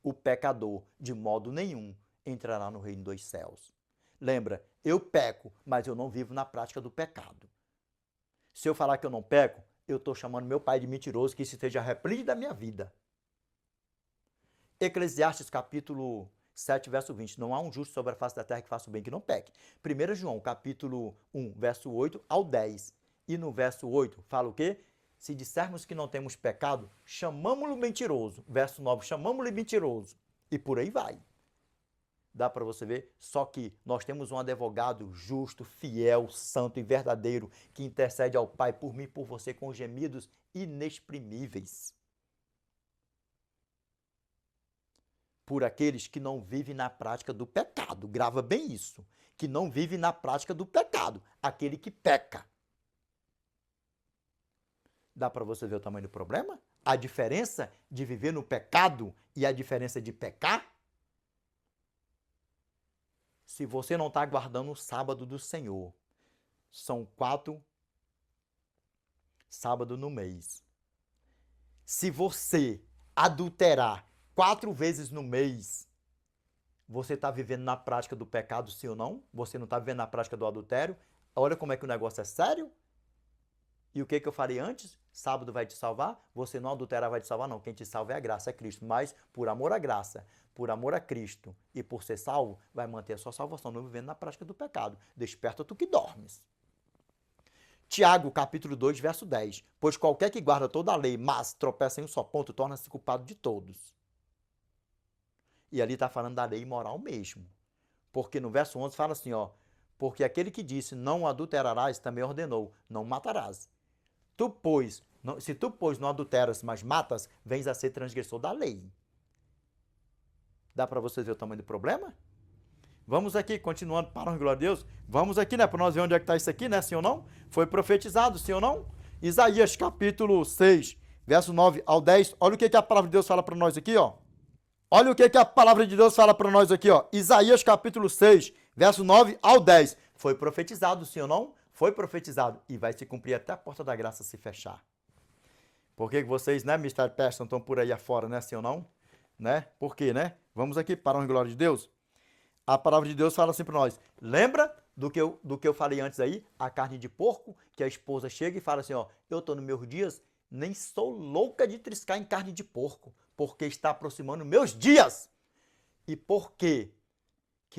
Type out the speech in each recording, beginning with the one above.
o pecador, de modo nenhum, entrará no reino dos céus. Lembra, eu peco, mas eu não vivo na prática do pecado. Se eu falar que eu não peco, eu estou chamando meu pai de mentiroso, que isso esteja repreendido da minha vida. Eclesiastes capítulo 7, verso 20. Não há um justo sobre a face da terra que faça o bem que não peque. 1 João, capítulo 1, verso 8 ao 10. E no verso 8 fala o quê? Se dissermos que não temos pecado, chamamos-lo mentiroso. Verso 9, chamamos-lo mentiroso. E por aí vai. Dá para você ver? Só que nós temos um advogado justo, fiel, santo e verdadeiro que intercede ao Pai por mim e por você com gemidos inexprimíveis. Por aqueles que não vivem na prática do pecado. Grava bem isso. Que não vive na prática do pecado. Aquele que peca. Dá para você ver o tamanho do problema? A diferença de viver no pecado e a diferença de pecar? Se você não está guardando o sábado do Senhor, são 4 sábados no mês. Se você adulterar 4 vezes no mês, você está vivendo na prática do pecado, sim ou não? Você não está vivendo na prática do adultério? Olha como é que o negócio é sério. E o que eu falei antes? Sábado vai te salvar? Você não adulterar vai te salvar, não. Quem te salva é a graça, é Cristo. Mas por amor à graça, por amor a Cristo e por ser salvo, vai manter a sua salvação, não vivendo na prática do pecado. Desperta tu que dormes. Tiago, capítulo 2, verso 10. Pois qualquer que guarda toda a lei, mas tropeça em um só ponto, torna-se culpado de todos. E ali está falando da lei moral mesmo. Porque no verso 11 fala assim, ó. Porque aquele que disse, não adulterarás, também ordenou, não matarás. Se tu, pois, não adulteras, mas matas, vens a ser transgressor da lei. Dá para vocês ver o tamanho do problema? Vamos aqui, continuando, para a glória a Deus. Vamos aqui, né, para nós ver onde é que está isso aqui, né, sim ou não? Foi profetizado, sim ou não? Isaías, capítulo 6, verso 9 ao 10. Olha o que a palavra de Deus fala para nós aqui, ó. Olha o que a palavra de Deus fala para nós aqui, ó. Isaías, capítulo 6, verso 9 ao 10. Foi profetizado, sim ou não? Foi profetizado e vai se cumprir até a porta da graça se fechar. Por que vocês, né, Mr. Persson, estão por aí afora, né, sim ou não? Né? Por quê, né? Vamos aqui para a glória de Deus. A palavra de Deus fala assim para nós. Lembra do que eu falei antes aí? A carne de porco, que a esposa chega e fala assim, ó, eu estou nos meus dias, nem sou louca de triscar em carne de porco, porque está aproximando meus dias. E por que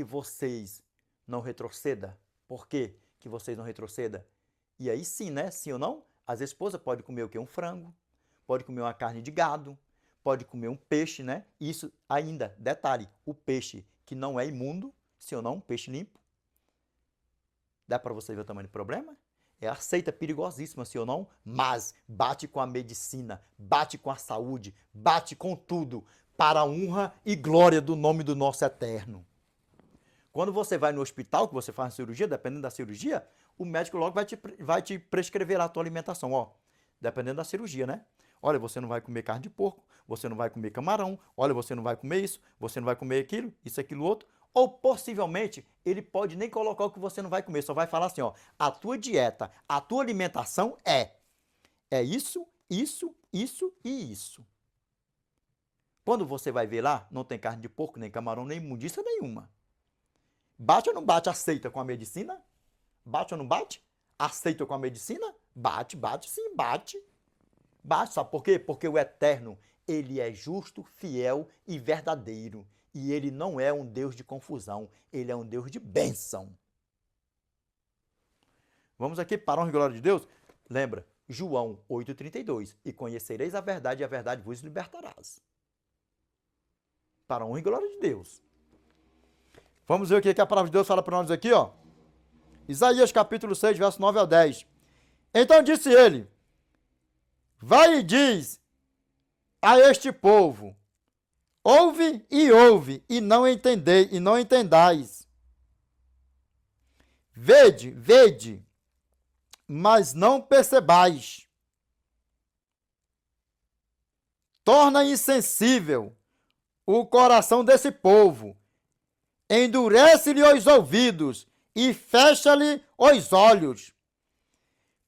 vocês não retrocedam? Por que vocês não retrocedam? E aí sim, né? Sim ou não? As esposas podem comer o quê? Um frango, pode comer uma carne de gado, pode comer um peixe, né? Isso ainda, detalhe, o peixe que não é imundo, sim ou não? Peixe limpo. Dá para você ver o tamanho do problema? É a seita perigosíssima, sim ou não? Mas bate com a medicina, bate com a saúde, bate com tudo, para a honra e glória do nome do nosso eterno. Quando você vai no hospital, que você faz a cirurgia, dependendo da cirurgia, o médico logo vai te prescrever a tua alimentação, ó. Dependendo da cirurgia, né? Olha, você não vai comer carne de porco, você não vai comer camarão, olha, você não vai comer isso, você não vai comer aquilo, isso, aquilo, outro. Ou possivelmente, ele pode nem colocar o que você não vai comer, só vai falar assim, ó, a tua dieta, a tua alimentação é isso, isso, isso e isso. Quando você vai ver lá, não tem carne de porco, nem camarão, nem imundícia nenhuma. Bate ou não bate? Aceita com a medicina? Bate ou não bate? Aceita com a medicina? Bate, bate sim, bate. Bate, sabe por quê? Porque o Eterno, ele é justo, fiel e verdadeiro. E ele não é um Deus de confusão, ele é um Deus de bênção. Vamos aqui para a honra e glória de Deus? Lembra, João 8,32. E conhecereis a verdade e a verdade vos libertarás. Para a honra e glória de Deus. Vamos ver o que a palavra de Deus fala para nós aqui, ó. Isaías capítulo 6, verso 9 ao 10. Então disse ele, vai e diz a este povo, ouve, e não entendei, e não entendais. Vede, mas não percebais. Torna insensível o coração desse povo, endurece-lhe os ouvidos e fecha-lhe os olhos,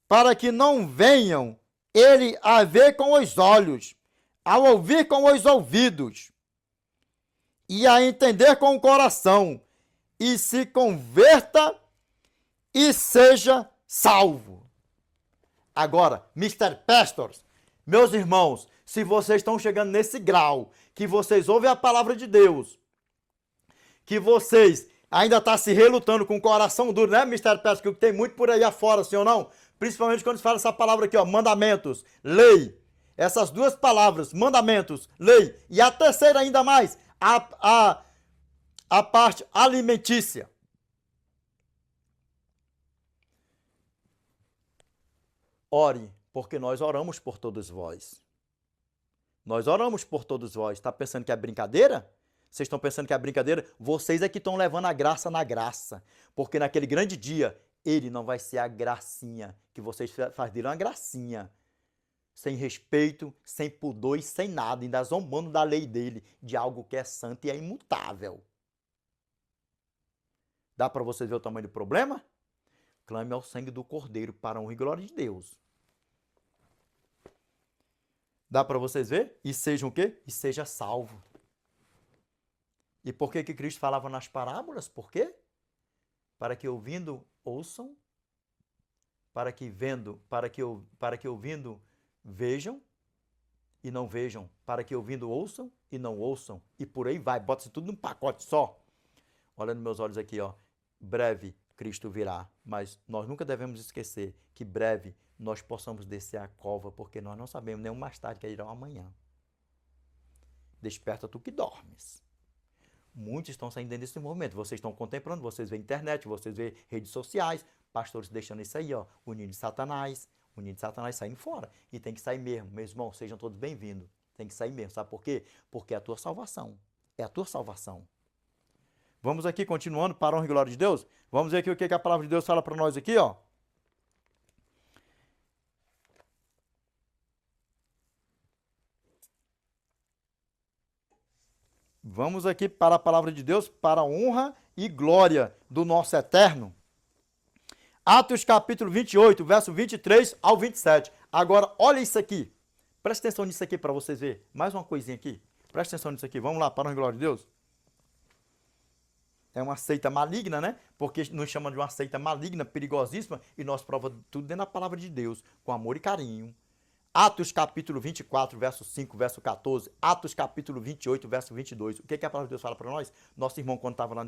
para que não venham ele a ver com os olhos, a ouvir com os ouvidos, e a entender com o coração, e se converta e seja salvo. Agora, Mr. Pastors, meus irmãos, se vocês estão chegando nesse grau, que vocês ouvem a palavra de Deus, que vocês ainda estão se relutando com o coração duro, né, Mr. Pastors, que tem muito por aí afora, sim ou não? Principalmente quando se fala essa palavra aqui, ó, mandamentos, lei. Essas duas palavras, mandamentos, lei. E a terceira ainda mais, a parte alimentícia. Ore, porque nós oramos por todos vós. Nós oramos por todos vós. Está pensando que é brincadeira? Vocês estão pensando que é brincadeira? Vocês é que estão levando a graça na graça. Porque naquele grande dia, ele não vai ser a gracinha que vocês fazem, uma gracinha. Sem respeito, sem pudor e sem nada, ainda zombando da lei dele, de algo que é santo e é imutável. Dá para vocês ver o tamanho do problema? Clame ao sangue do Cordeiro para a honra e glória de Deus. Dá para vocês ver? E sejam o quê? E seja salvo. E por que Cristo falava nas parábolas? Por quê? Para que ouvindo, ouçam. Para que ouvindo, vejam e não vejam. Para que ouvindo, ouçam e não ouçam. E por aí vai. Bota-se tudo num pacote só. Olha nos meus olhos aqui, ó. Breve Cristo virá, mas nós nunca devemos esquecer que breve nós possamos descer a cova, porque nós não sabemos nem o mais tarde que irá o amanhã. Desperta tu que dormes. Muitos estão saindo desse movimento, vocês estão contemplando, vocês veem internet, vocês veem redes sociais, pastores deixando isso aí, ó, o ninho de Satanás saindo fora. E tem que sair mesmo, meus irmãos, sejam todos bem-vindos. Tem que sair mesmo, sabe por quê? Porque é a tua salvação, é a tua salvação. Vamos aqui, continuando, para a honra e glória de Deus. Vamos ver aqui o que a palavra de Deus fala para nós aqui, ó. Vamos aqui para a palavra de Deus, para a honra e glória do nosso Eterno. Atos capítulo 28, verso 23 ao 27. Agora, olha isso aqui. Presta atenção nisso aqui para vocês verem. Mais uma coisinha aqui. Presta atenção nisso aqui. Vamos lá, para a honra e glória de Deus. É uma seita maligna, né? Porque nos chamam de uma seita maligna, perigosíssima, e nós provamos tudo dentro da palavra de Deus, com amor e carinho. Atos capítulo 24, verso 5, verso 14. Atos capítulo 28, verso 22. O que a palavra de Deus fala para nós? Nosso irmão, quando estava lá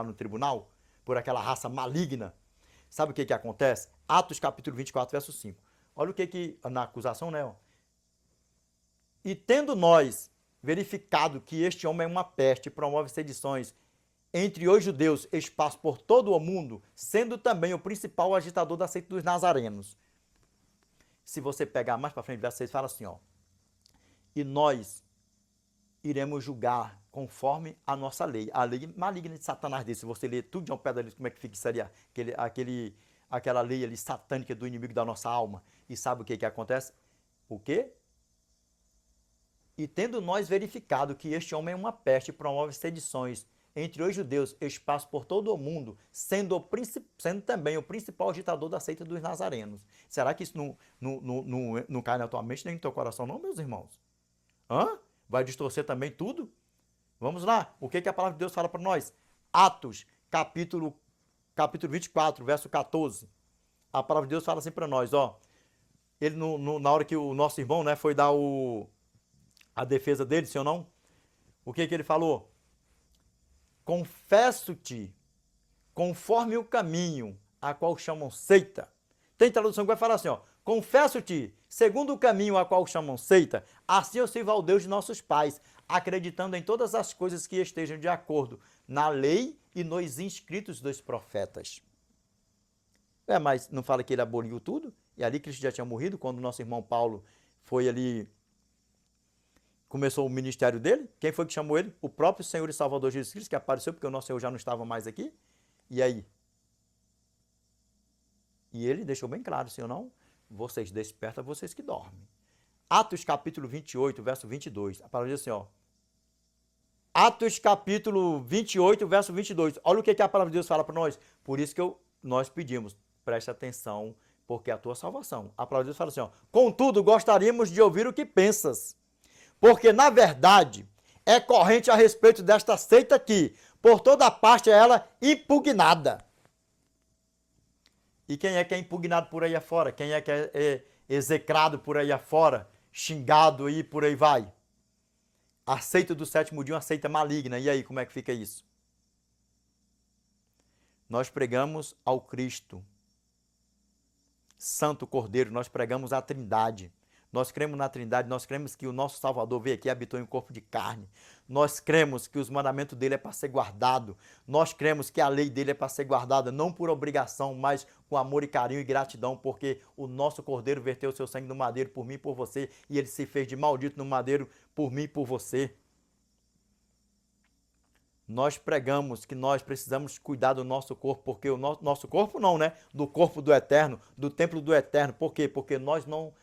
no tribunal, por aquela raça maligna, sabe o que acontece? Atos capítulo 24, verso 5. Olha o que na acusação, né? E tendo nós verificado que este homem é uma peste, promove sedições entre os judeus, espaço por todo o mundo, sendo também o principal agitador da seita dos nazarenos. Se você pegar mais para frente, verso 6, fala assim, ó. E nós iremos julgar conforme a nossa lei. A lei maligna de Satanás desse. Se você ler tudo de um pé dali, como é que fixaria aquela lei ali satânica do inimigo da nossa alma. E sabe o que acontece? O quê? E tendo nós verificado que este homem é uma peste, promove sedições entre os judeus, espaço por todo o mundo, sendo também o principal agitador da seita dos nazarenos. Será que isso não cai na tua mente nem no teu coração, não, meus irmãos? Hã? Vai distorcer também tudo? Vamos lá. O que a palavra de Deus fala para nós? Atos, capítulo 24, verso 14. A palavra de Deus fala assim para nós, ó. Ele, na hora que o nosso irmão, né, foi dar a defesa dele, sim ou não? O que ele falou? Confesso-te, conforme o caminho a qual chamam seita. Tem tradução que vai falar assim, ó. Confesso-te, segundo o caminho a qual chamam seita, assim eu sirvo ao Deus de nossos pais, acreditando em todas as coisas que estejam de acordo na lei e nos inscritos dos profetas. Mas não fala que ele aboliu tudo? E ali Cristo já tinha morrido, quando o nosso irmão Paulo foi ali, começou o ministério dele. Quem foi que chamou ele? O próprio Senhor e Salvador Jesus Cristo, que apareceu porque o nosso Senhor já não estava mais aqui. E aí? E ele deixou bem claro, sim ou não? Vocês despertam, vocês que dormem. Atos capítulo 28, verso 22. A palavra diz assim, ó. Atos capítulo 28, verso 22. Olha o que a palavra de Deus fala para nós. Por isso que nós pedimos, preste atenção, porque é a tua salvação. A palavra de Deus fala assim, ó. Contudo, gostaríamos de ouvir o que pensas. Porque, na verdade, é corrente a respeito desta seita aqui. Por toda parte é ela impugnada. E quem é impugnado por aí afora? Quem é que é execrado por aí afora? Xingado aí, por aí vai? A seita do sétimo dia é uma seita maligna. E aí, como é que fica isso? Nós pregamos ao Cristo, Santo Cordeiro, nós pregamos a Trindade. Nós cremos na Trindade, nós cremos que o nosso Salvador veio aqui e habitou em corpo de carne. Nós cremos que os mandamentos dele é para ser guardado. Nós cremos que a lei dele é para ser guardada, não por obrigação, mas com amor e carinho e gratidão, porque o nosso Cordeiro verteu o seu sangue no madeiro por mim e por você, e ele se fez de maldito no madeiro por mim e por você. Nós pregamos que nós precisamos cuidar do nosso corpo, porque o nosso corpo não, né? Do corpo do eterno, do templo do eterno. Por quê? Porque nós não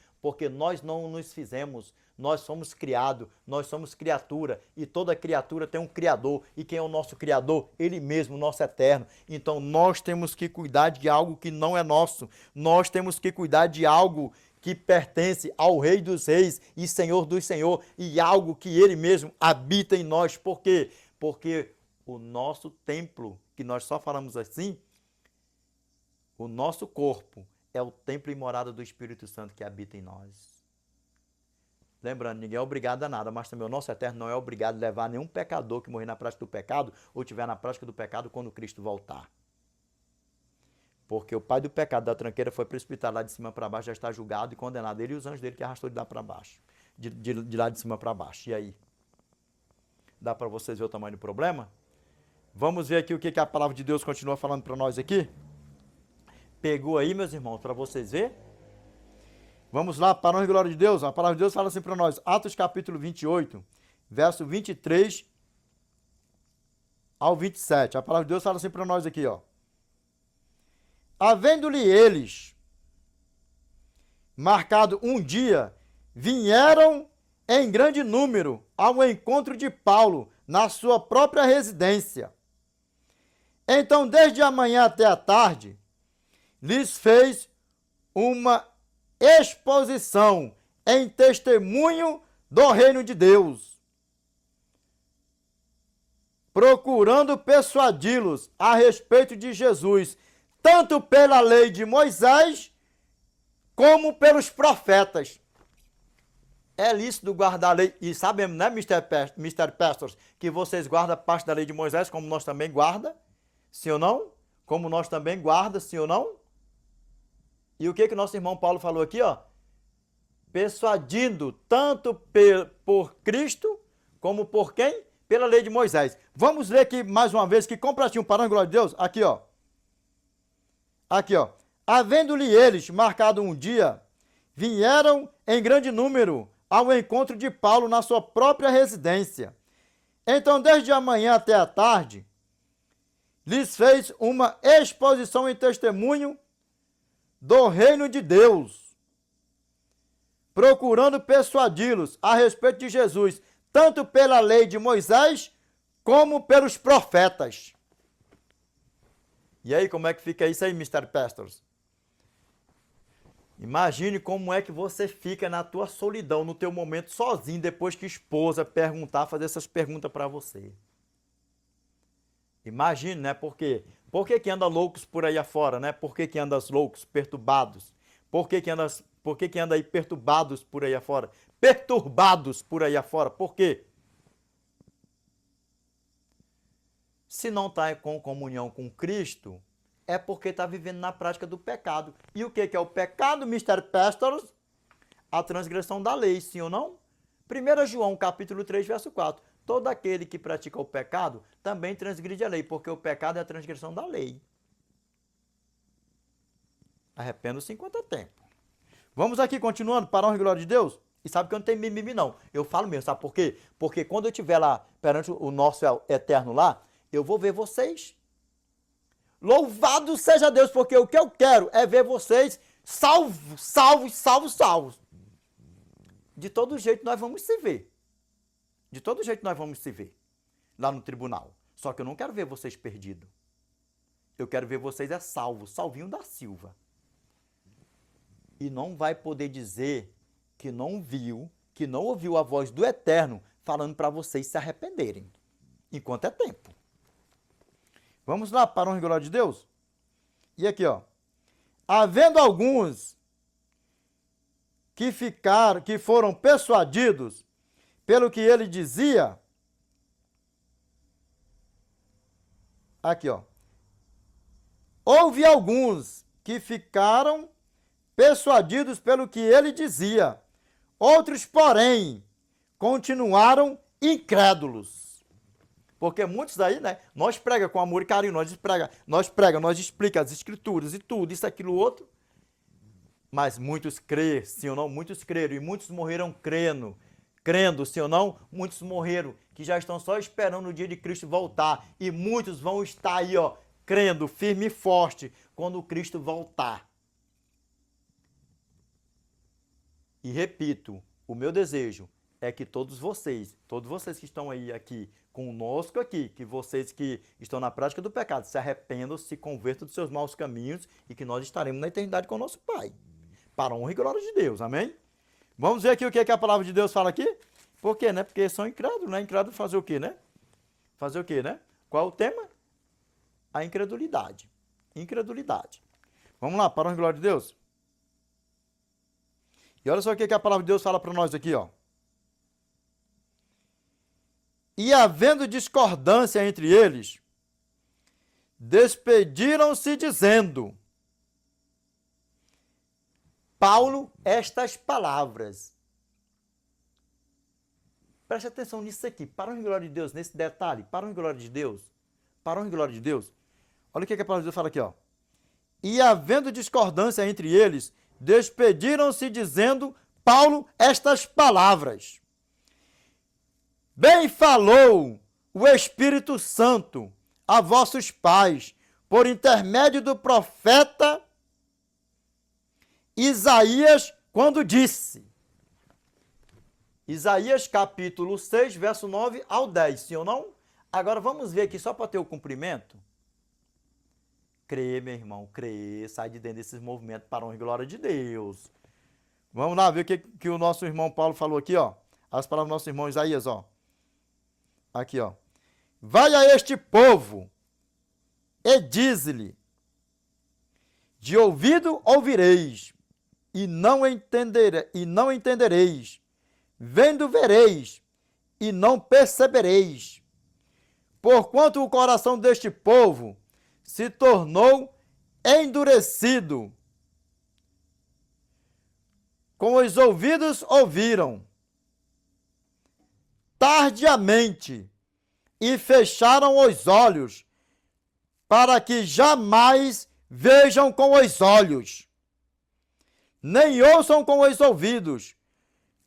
nos fizemos, nós somos criados, nós somos criatura, e toda criatura tem um Criador. E quem é o nosso Criador? Ele mesmo, o nosso eterno. Então nós temos que cuidar de algo que não é nosso. Nós temos que cuidar de algo que pertence ao Rei dos Reis e Senhor dos Senhores, e algo que ele mesmo habita em nós. Por quê? Porque o nosso templo, que nós só falamos assim, o nosso corpo é o templo e morada do Espírito Santo que habita em nós. Lembrando, ninguém é obrigado a nada, mas também o nosso eterno não é obrigado a levar nenhum pecador que morrer na prática do pecado ou estiver na prática do pecado quando Cristo voltar. Porque o pai do pecado da tranqueira foi precipitado lá de cima para baixo, já está julgado e condenado. Ele e os anjos dele que arrastou de lá para baixo. De lá de cima para baixo. E aí? Dá para vocês ver o tamanho do problema? Vamos ver aqui o que a palavra de Deus continua falando para nós aqui? Pegou aí, meus irmãos, para vocês verem? Vamos lá, para a honra e glória de Deus. A palavra de Deus fala assim para nós. Atos capítulo 28, verso 23 ao 27. A palavra de Deus fala assim para nós aqui, ó. Havendo-lhe eles marcado um dia, vieram em grande número ao encontro de Paulo na sua própria residência. Então, desde a manhã até a tarde, lhes fez uma exposição em testemunho do reino de Deus, procurando persuadi-los a respeito de Jesus, tanto pela lei de Moisés, como pelos profetas. É lícito guardar a lei, e sabemos, né, Mr. Pastors, que vocês guardam parte da lei de Moisés, como nós também guarda, sim ou não? Como nós também guarda, sim ou não? E o que nosso irmão Paulo falou aqui, ó? Persuadindo tanto por Cristo, como por quem? Pela lei de Moisés. Vamos ler aqui mais uma vez, que completinho, para a glória de Deus. Aqui, ó. Aqui, ó. Havendo-lhe eles marcado um dia, vieram em grande número ao encontro de Paulo na sua própria residência. Então, desde a manhã até a tarde, lhes fez uma exposição em testemunho do reino de Deus, procurando persuadi-los a respeito de Jesus, tanto pela lei de Moisés, como pelos profetas. E aí, como é que fica isso aí, Mr. Pastors? Imagine como é que você fica na tua solidão, no teu momento sozinho, depois que a esposa fazer essas perguntas para você. Imagine, né? Por quê? Por que anda loucos por aí afora, né? Por que anda loucos, perturbados? Por que anda aí perturbados por aí afora? Perturbados por aí afora. Por quê? Se não está com comunhão com Cristo, é porque está vivendo na prática do pecado. E o que é o pecado, Mr. Pastors? A transgressão da lei, sim ou não? 1 João, capítulo 3, verso 4. Todo aquele que pratica o pecado também transgride a lei, porque o pecado é a transgressão da lei. Arrependa-se enquanto é tempo. Vamos aqui, continuando, para a honra e glória de Deus. E sabe que eu não tenho mimimi, não. Eu falo mesmo, sabe por quê? Porque quando eu estiver lá, perante o nosso eterno lá, eu vou ver vocês. Louvado seja Deus, porque o que eu quero é ver vocês salvos. De todo jeito nós vamos se ver. De todo jeito nós vamos se ver lá no tribunal. Só que eu não quero ver vocês perdidos. Eu quero ver vocês salvinho da Silva. E não vai poder dizer que não viu, que não ouviu a voz do Eterno falando para vocês se arrependerem, enquanto é tempo. Vamos lá, para a honra e glória de Deus? E aqui, ó. Havendo alguns que foram persuadidos pelo que ele dizia. Aqui, ó. Houve alguns que ficaram persuadidos pelo que ele dizia. Outros, porém, continuaram incrédulos. Porque muitos daí, né? Nós prega com amor e carinho, nós explica as escrituras e tudo, isso, aquilo, outro. Mas muitos creram, sim ou não? Muitos creram e muitos morreram crendo, sim ou não? Muitos morreram, que já estão só esperando o dia de Cristo voltar. E muitos vão estar aí, ó, crendo firme e forte quando Cristo voltar. E repito, o meu desejo é que todos vocês que estão aí aqui conosco aqui, que vocês que estão na prática do pecado, se arrependam, se convertam dos seus maus caminhos e que nós estaremos na eternidade com o nosso Pai. Para a honra e glória de Deus, amém? Vamos ver aqui o que a palavra de Deus fala aqui? Por quê, né? Porque são incrédulos, né? Incrédulos fazer o quê, né? Fazer o quê, né? Qual é o tema? A incredulidade. Incredulidade. Vamos lá, para a honra e glória de Deus. E olha só o que a palavra de Deus fala para nós aqui, ó. E havendo discordância entre eles, despediram-se dizendo... Paulo, estas palavras. Preste atenção nisso aqui. Para a honra e glória de Deus, nesse detalhe. Para a honra e glória de Deus. Para a honra e glória de Deus. Olha o que a palavra de Deus fala aqui, ó. E havendo discordância entre eles, despediram-se dizendo, Paulo, estas palavras. Bem falou o Espírito Santo a vossos pais, por intermédio do profeta Isaías, quando disse. Isaías capítulo 6, verso 9 ao 10, sim ou não? Agora vamos ver aqui só para ter o cumprimento. Crê, meu irmão, crê, sai de dentro desses movimentos para a honra e glória de Deus. Vamos lá ver o que o nosso irmão Paulo falou aqui, ó. As palavras do nosso irmão Isaías, ó. Aqui, ó. Vai a este povo e dize-lhe, de ouvido ouvireis, e não entendereis, vendo vereis, e não percebereis. Porquanto o coração deste povo se tornou endurecido, com os ouvidos ouviram, tardiamente, e fecharam os olhos, para que jamais vejam com os olhos, nem ouçam com os ouvidos,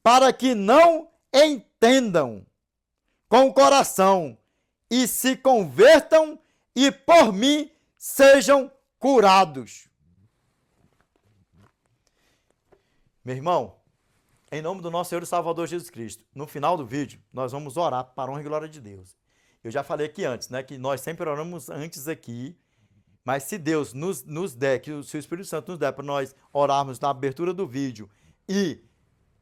para que não entendam com o coração, e se convertam, e por mim sejam curados. Meu irmão, em nome do nosso Senhor e Salvador Jesus Cristo, no final do vídeo, nós vamos orar para a honra e glória de Deus. Eu já falei aqui antes, né, que nós sempre oramos antes aqui, mas se Deus nos der, se o Espírito Santo nos der para nós orarmos na abertura do vídeo e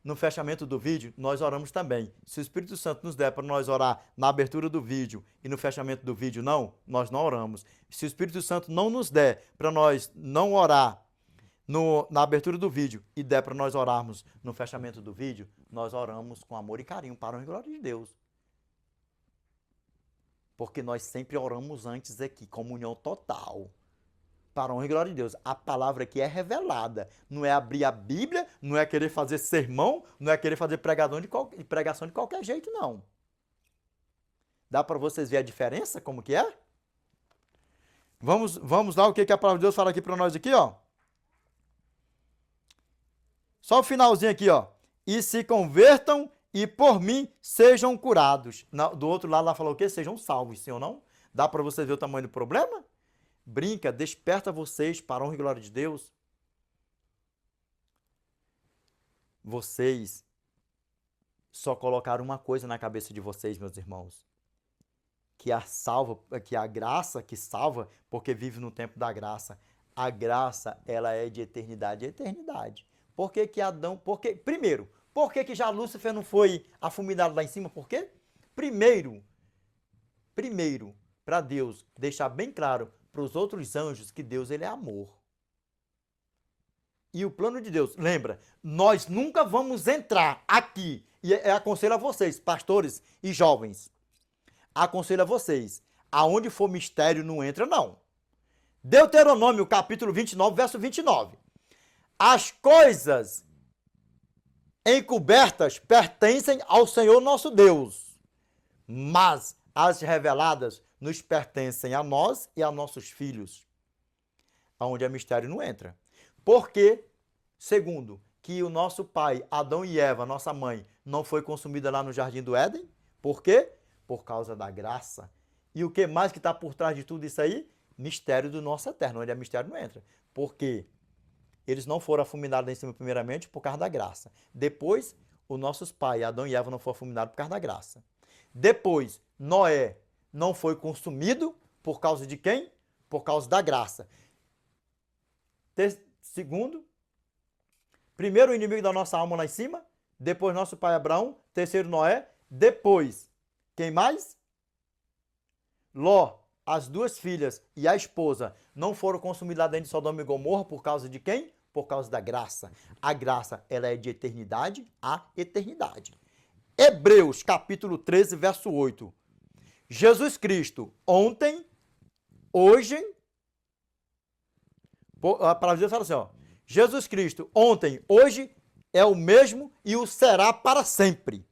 no fechamento do vídeo, nós oramos também. Se o Espírito Santo nos der para nós orar na abertura do vídeo e no fechamento do vídeo, não, nós não oramos. Se o Espírito Santo não nos der para nós não orar na abertura do vídeo e der para nós orarmos no fechamento do vídeo, nós oramos com amor e carinho para a honra e glória de Deus. Porque nós sempre oramos antes aqui, comunhão total. Para a honra e glória de Deus. A palavra aqui é revelada. Não é abrir a Bíblia, não é querer fazer sermão, não é querer fazer pregação de qualquer jeito, não. Dá para vocês verem a diferença, como que é? Vamos lá, o que a palavra de Deus fala aqui para nós aqui, ó. Só o finalzinho aqui, ó. E se convertam e por mim sejam curados. Do outro lado lá falou o quê? Sejam salvos, sim ou não? Dá para vocês ver o tamanho do problema? Brinca, desperta vocês para a honra e glória de Deus. Vocês só colocaram uma coisa na cabeça de vocês, meus irmãos. Que a graça que salva, porque vive no tempo da graça. A graça, ela é de eternidade a eternidade. Por que que Adão... Primeiro, Por que já Lúcifer não foi afumilado lá em cima? Por quê? Primeiro, para Deus deixar bem claro para os outros anjos que Deus ele é amor. E o plano de Deus, lembra, nós nunca vamos entrar aqui, e aconselho a vocês, pastores e jovens, aconselho a vocês, aonde for mistério não entra não. Deuteronômio capítulo 29, verso 29. As coisas encobertas pertencem ao Senhor nosso Deus, mas as reveladas nos pertencem a nós e a nossos filhos, aonde é mistério não entra. Porque, segundo, que o nosso pai, Adão e Eva, nossa mãe, não foi consumida lá no Jardim do Éden. Por quê? Por causa da graça. E o que mais que está por trás de tudo isso aí? Mistério do nosso eterno, onde é mistério não entra. Porque eles não foram afuminados em cima primeiramente por causa da graça. Depois, os nossos pais, Adão e Eva, não foram afuminados por causa da graça. Depois, Noé não foi consumido por causa de quem? Por causa da graça. Segundo, primeiro o inimigo da nossa alma lá em cima, depois nosso pai Abraão, terceiro Noé, depois, quem mais? Ló, as duas filhas e a esposa não foram consumidas lá dentro de Sodoma e Gomorra por causa de quem? Por causa da graça. A graça, ela é de eternidade a eternidade. Hebreus, capítulo 13, verso 8. Jesus Cristo, ontem, hoje, a palavra de Deus fala assim, ó, Jesus Cristo, ontem, hoje, é o mesmo e o será para sempre.